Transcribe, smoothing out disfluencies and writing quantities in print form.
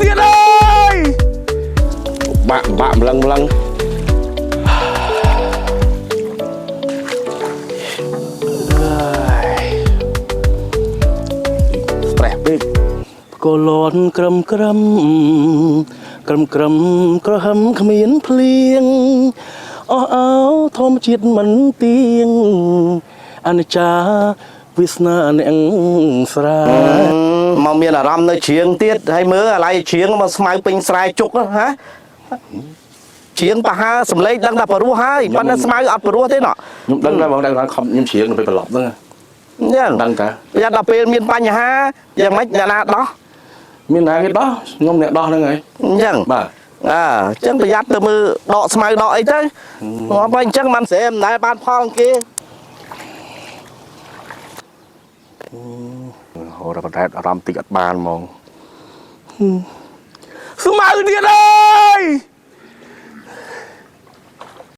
ទៀតអើយបាក់ម្លឹងstress ពេកក៏លន់ក្រំក្រំក្រហមគ្មានភ្លៀងអស់អោធម្មជាតិមិនទៀងអនិច្ចាវាសនាអ្នកស្រាមកមានអារម្មណ៍នៅជ្រៀងទៀតហើយមើលអាឡ័យជ្រៀងមកស្មៅពេញស្រែជុកហ៎ជ្រៀងប្រហើសំឡេងដឹងថាបរោះហើយប៉ុន្តែស្មៅអត់បរោះទេណោះខ្ញុំដឹងដែរបងដឹងថាខំខ្ញុំជ្រៀងទៅប្រឡប់ហ្នឹងយ៉ាងដឹងតាប្រយ័ត្នដល់ពេលមានបញ្ហាយ៉ាងម៉េចអ្នកណាដោះមានណាគេដោះខ្ញុំអ្នកដោះហ្នឹងហើយអញ្ចឹងបាទអញ្ចឹងប្រយ័ត្នទៅមើលដកស្មៅដកអីទៅមកបើអញ្ចឹងមិនស្រែមិនដែលបានផលគេហៅរ៉ាបតែអារម្មណ៍តិចអត់បានហ្មងស្មៅទៀតអើ